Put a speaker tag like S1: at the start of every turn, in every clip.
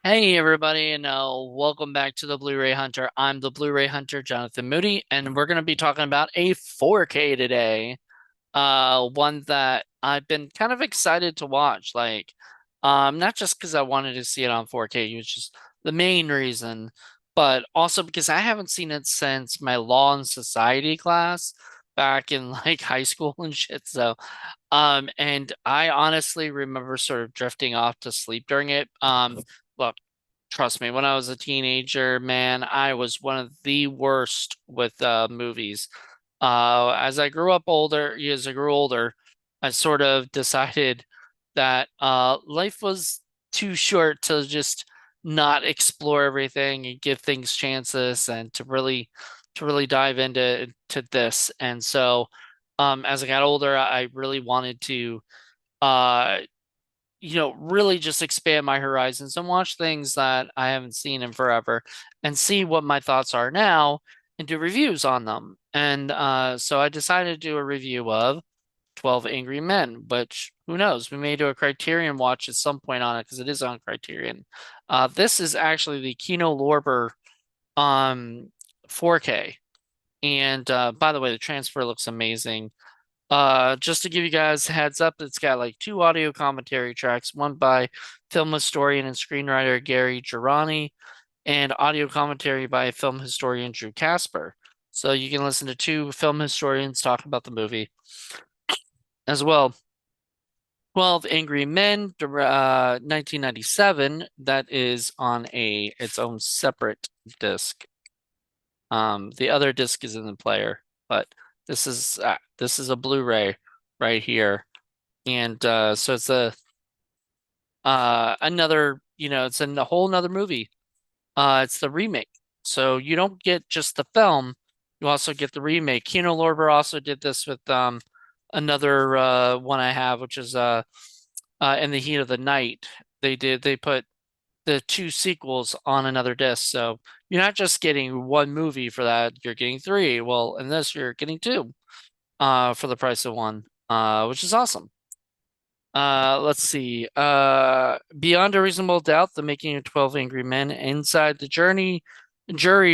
S1: Hey everybody, and welcome back to the Blu-ray Hunter. I'm the Blu-ray Hunter, Jonathan Moody, and we're going to be talking about a 4K today. One that I've been kind of excited to watch, not just because I wanted to see it on 4K, which is the main reason, but also because I haven't seen it since my Law and Society class back in like high school and shit. And I honestly remember sort of drifting off to sleep during it. Look, trust me, when I was a teenager, man, I was one of the worst with movies. As I grew older, I sort of decided that life was too short to just not explore everything and give things chances and to really dive into this. And so as I got older, I really wanted to uh really just expand my horizons and watch things that I haven't seen in forever and see what my thoughts are now and do reviews on them. And so I decided to do a review of 12 Angry Men, which who knows, we may do a Criterion watch at some point on it because it is on Criterion. This is actually the Kino Lorber um 4K. And by the way, the transfer looks amazing. Just to give you guys a heads up, it's got like two audio commentary tracks, one by film historian and screenwriter Gary Girani, and audio commentary by film historian Drew Casper. So you can listen to two film historians talk about the movie as well. 12 Angry Men, 1997, that is on its own separate disc. The other disc is in the player, but this is a Blu-ray right here. And so it's a another, it's a whole nother movie. It's the remake. So you don't get just the film, you also get the remake. Kino Lorber also did this with another one I have, which is In the Heat of the Night. They put the two sequels on another disc. So you're not just getting one movie for that, you're getting three. Well, in this you're getting two for the price of one, which is awesome. Let's see. Beyond a Reasonable Doubt, The Making of 12 Angry Men, Inside the Jury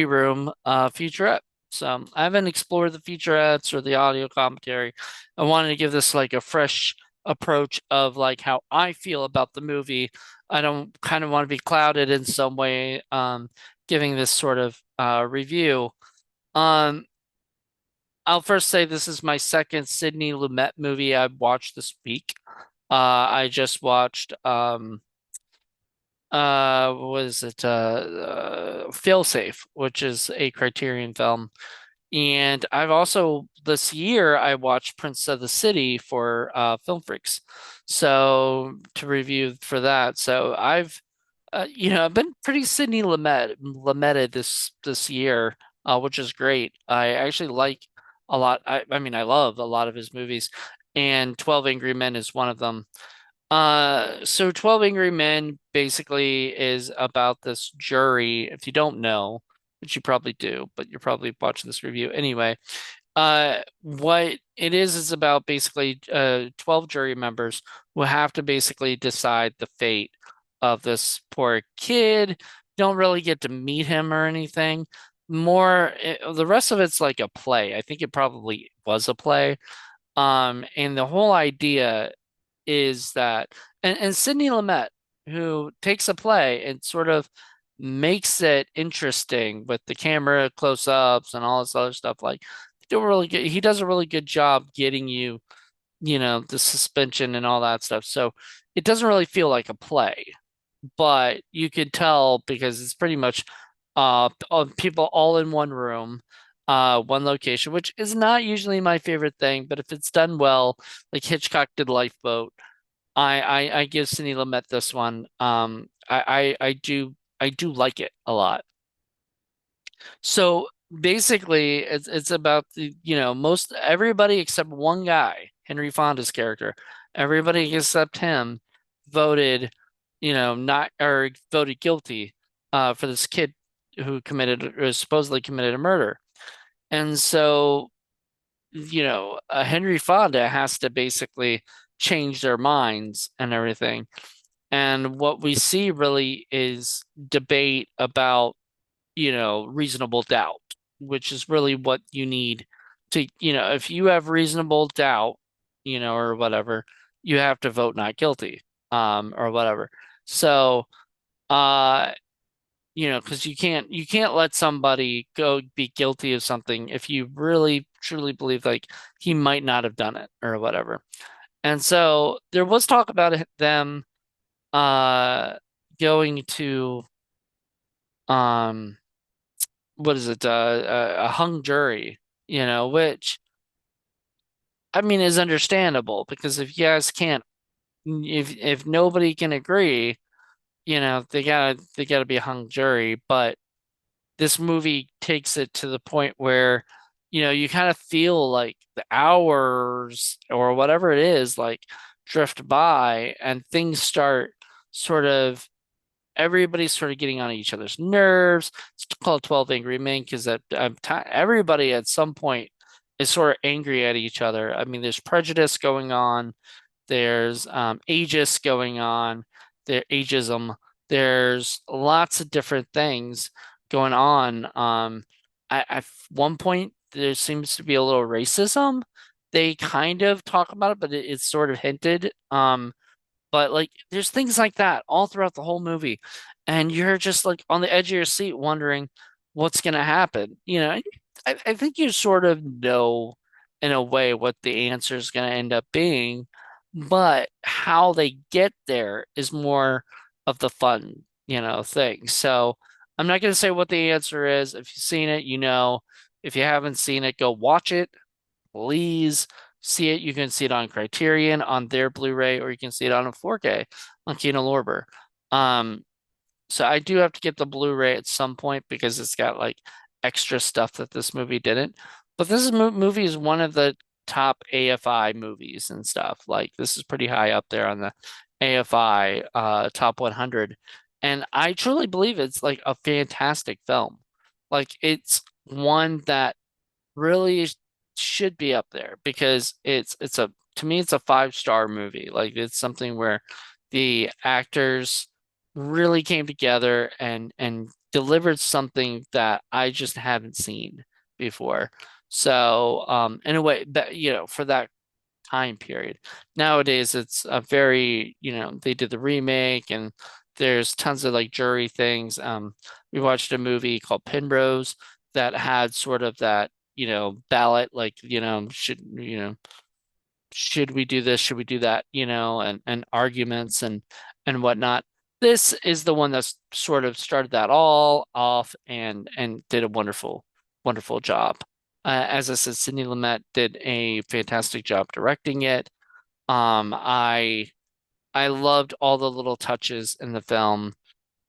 S1: Room, featurette. So I haven't explored the featurettes or the audio commentary. I wanted to give this like a fresh approach of like how I feel about the movie. I don't kind of want to be clouded in some way, giving this sort of review. Um, I'll first say this is my second Sidney Lumet movie I've watched this week. I just watched what was it Failsafe, which is a Criterion film. And I've also this year I watched Prince of the City for Film Freaks. So to review for that. So I've been pretty Sidney Lumeted this year, which is great. I actually like a lot. I mean I love a lot of his movies, and 12 Angry Men is one of them. So 12 Angry Men basically is about this jury. If you don't know, which you probably do, but you're probably watching this review anyway. What it is about basically 12 jury members who have to basically decide the fate of this poor kid. Don't really get to meet him or anything. The rest of it's like a play. I think it probably was a play. And the whole idea is that and Sidney Lumet, who takes a play and sort of makes it interesting with the camera close-ups and all this other stuff, like he does a really good job getting you, the suspension and all that stuff. So it doesn't really feel like a play, but you could tell because it's pretty much of people all in one room, one location, which is not usually my favorite thing, but if it's done well, like Hitchcock did Lifeboat, I give Sidney Lumet this one. I do like it a lot. So basically, it's about most everybody except one guy, Henry Fonda's character. Everybody except him voted, not or voted guilty for this kid who committed or supposedly committed a murder. And so, Henry Fonda has to basically change their minds and everything. And what we see really is debate about, reasonable doubt, which is really what you need to, if you have reasonable doubt, or whatever, you have to vote not guilty, or whatever. So, uh, because you can't let somebody go be guilty of something if you really truly believe like he might not have done it or whatever. And so there was talk about them uh going to um what is it a hung jury, which I mean is understandable because if you guys can't if nobody can agree, they gotta be a hung jury. But this movie takes it to the point where, you kind of feel like the hours or whatever it is like drift by and things start sort of everybody's sort of getting on each other's nerves. It's called 12 Angry Men because everybody at some point is sort of angry at each other. I mean, there's prejudice going on, there's ageist going on, there ageism. There's lots of different things going on. At one point there seems to be a little racism. They kind of talk about it, but it's sort of hinted. But like there's things like that all throughout the whole movie. And you're just like on the edge of your seat wondering what's gonna happen. I think you sort of know in a way what the answer is gonna end up being, but how they get there is more of the fun, thing. So I'm not gonna say what the answer is. If you've seen it, you know. If you haven't seen it, go watch it. Please see it. You can see it on Criterion on their Blu-ray, or you can see it on a 4K on Kino Lorber. Um, so I do have to get the Blu-ray at some point because it's got like extra stuff that this movie didn't. But this movie is one of the top AFI movies and stuff. Like this is pretty high up there on the AFI top 100. And I truly believe it's like a fantastic film. Like it's one that really should be up there because it's a to me it's a 5-star movie. Like it's something where the actors really came together and delivered something that I just haven't seen before. So in a way that for that time period. Nowadays it's a very, they did the remake and there's tons of like jury things. We watched a movie called Penrose that had sort of that, ballot, like, should we do this? Should we do that? And arguments and whatnot. This is the one that's sort of started that all off and did a wonderful, wonderful job. As I said, Sidney Lumet did a fantastic job directing it. I loved all the little touches in the film.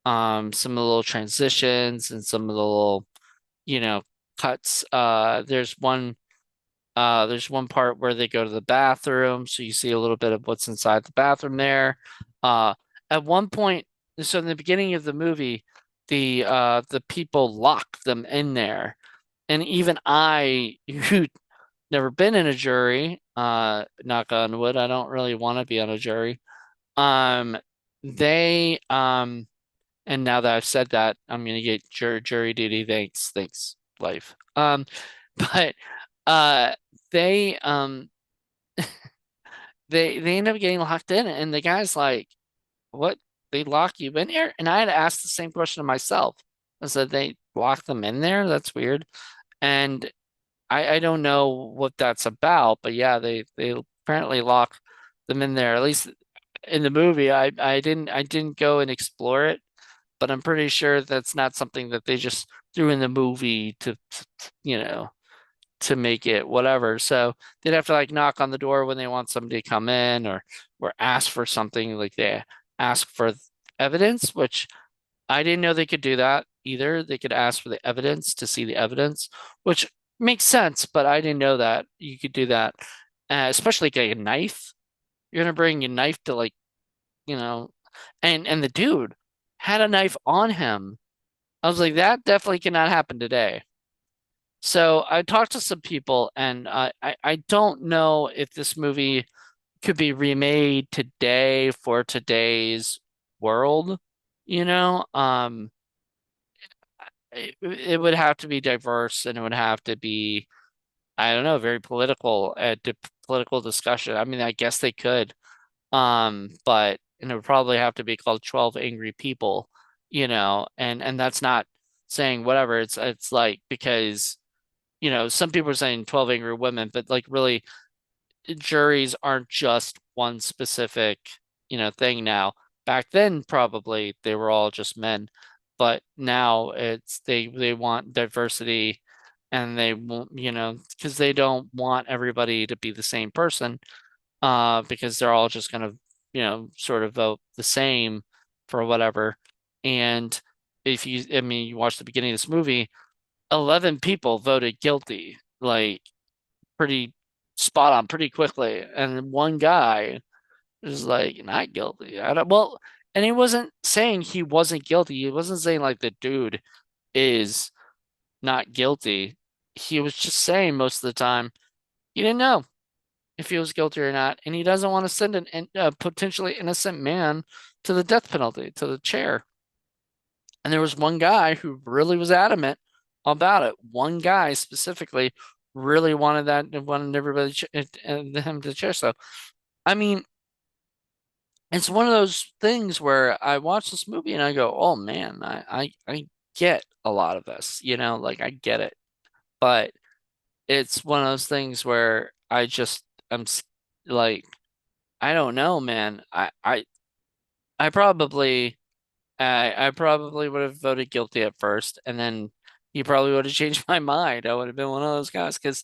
S1: Some of the little transitions and some of the little, you know, cuts. There's one part where they go to the bathroom, so you see a little bit of what's inside the bathroom there. Uh, at one point, so in the beginning of the movie, the people lock them in there, and even I, who never been in a jury, knock on wood, I don't really want to be on a jury. Um, they and now that I've said that, I'm gonna get jury duty. Thanks, life. But uh, they they end up getting locked in, and the guy's like, "What? They lock you in here?" And I had asked the same question to myself. I said, "They lock them in there? That's weird." And I don't know what that's about, but yeah, they apparently lock them in there. At least in the movie, I didn't go and explore it, but I'm pretty sure that's not something that they just threw in the movie you know, to make it whatever. So they'd have to like knock on the door when they want somebody to come in or ask for something like they ask for evidence, which I didn't know they could do that either. They could ask for the evidence to see the evidence, which makes sense, but I didn't know that you could do that. Especially like a knife. You're gonna bring a knife to like, you know, and the dude had a knife on him. I was like, that definitely cannot happen today. So I talked to some people, and I don't know if this movie could be remade today for today's. world, you know, it would have to be diverse and it would have to be, I don't know, very political, political discussion. I mean, I guess they could, but and it would probably have to be called 12 Angry People, and that's not saying whatever. It's like because, some people are saying 12 Angry Women, but like really juries aren't just one specific, thing now. Back then, probably they were all just men, but now they want diversity and they want, because they don't want everybody to be the same person, because they're all just gonna, sort of vote the same for whatever. And I mean, you watch the beginning of this movie, 11 people voted guilty, like pretty spot on pretty quickly. And one guy was like, not guilty. Well, and he wasn't saying he wasn't guilty. He wasn't saying like the dude is not guilty. He was just saying most of the time he didn't know if he was guilty or not. And he doesn't want to send a potentially innocent man to the death penalty, to the chair. And there was one guy who really was adamant about it. One guy specifically really wanted wanted everybody him to chair. So, I mean, it's one of those things where I watch this movie and I go, "Oh man, I get a lot of this, like I get it." But it's one of those things where like, I don't know, man. I probably. I probably would have voted guilty at first, and then he probably would have changed my mind. I would have been one of those guys because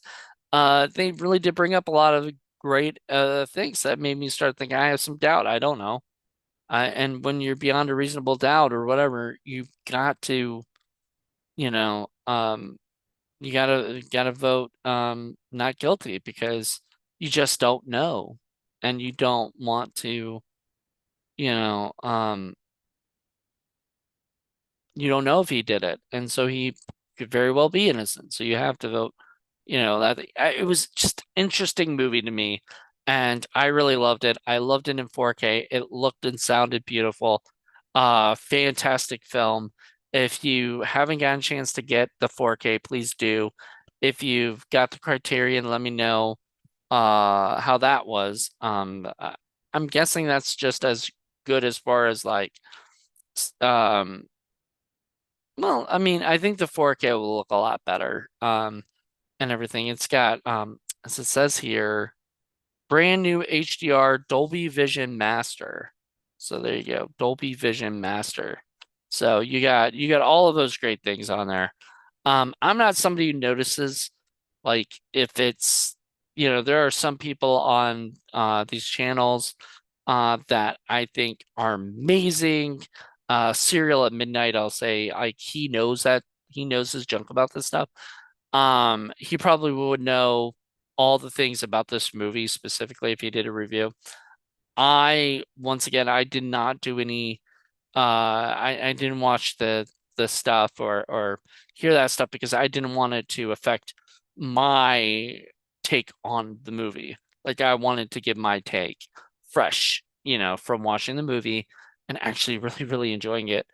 S1: they really did bring up a lot of great things that made me start thinking I have some doubt. I don't know. And when you're beyond a reasonable doubt or whatever, you've got to, you know, um, you gotta vote not guilty because you just don't know, and you don't want to, you know, um. you don't know if he did it, and so he could very well be innocent. So you have to vote. It was just interesting movie to me, and I really loved it. I loved it in 4K. It looked and sounded beautiful. Fantastic film. If you haven't gotten a chance to get the 4K, please do. If you've got the Criterion, let me know how that was. I'm guessing that's just as good as far as like um well, I mean, I think the 4K will look a lot better, and everything. It's got, as it says here, brand new HDR Dolby Vision Master. So there you go, Dolby Vision Master. So you got all of those great things on there. I'm not somebody who notices like if it's, there are some people on these channels that I think are amazing. Serial at Midnight, I'll say like he knows his junk about this stuff. He probably would know all the things about this movie specifically if he did a review. Once again, I did not do any I didn't watch the stuff or hear that stuff because I didn't want it to affect my take on the movie. Like I wanted to give my take fresh, from watching the movie and actually really, really enjoying it.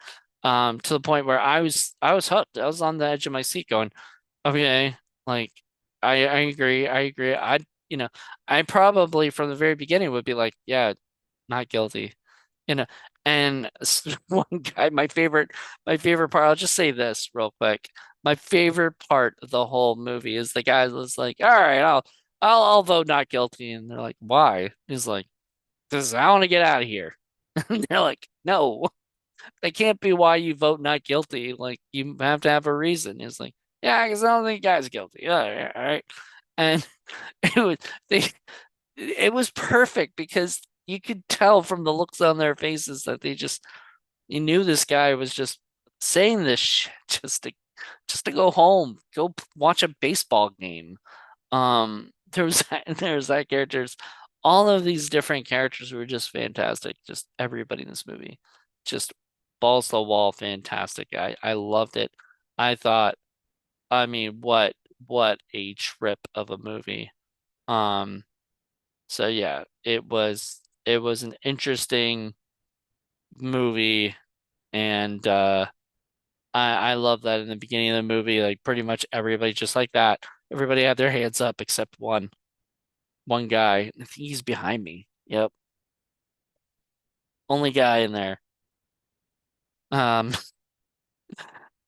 S1: To the point where I was hooked. I was on the edge of my seat going, okay, like I agree, I agree. You know, I probably from the very beginning would be like, yeah, not guilty. You know, and one guy, my favorite part, I'll just say this real quick. My favorite part of the whole movie is the guy was like, all right, I'll vote not guilty. And they're like, why? He's like, because I want to get out of here. And they're like, no, that can't be why you vote not guilty. Like, you have to have a reason. It's like, yeah, because I don't think the guy's guilty. All right. And it was they it was perfect because you could tell from the looks on their faces that you knew this guy was just saying this shit just to go home, go watch a baseball game. There was that characters, all of these different characters were just fantastic. Just everybody in this movie, just balls to the wall, fantastic. I loved it. I thought, I mean, what a trip of a movie. Um, so yeah, it was an interesting movie, and I love that in the beginning of the movie, like pretty much everybody just like that. Everybody had their hands up except one guy. I think he's behind me. Yep, only guy in there. Um,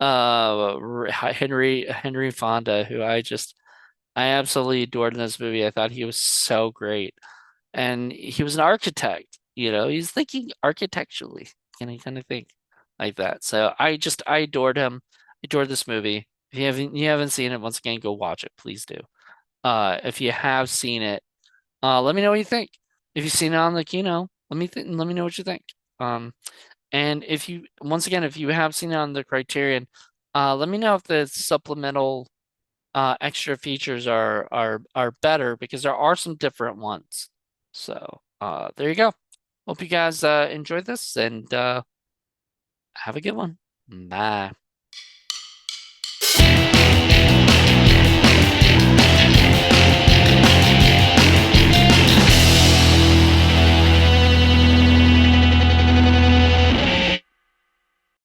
S1: Henry Fonda, who I absolutely adored in this movie. I thought he was so great, and he was an architect. He's thinking architecturally, kind of think like that. So I adored him. Adored this movie. If you haven't seen it, once again, go watch it. Please do. If you have seen it, let me know what you think. If you've seen it on the Kino, let me know what you think. Um, and once again, if you have seen it on the Criterion, let me know if the supplemental extra features are better because there are some different ones. So, there you go. Hope you guys enjoyed this and have a good one. Bye.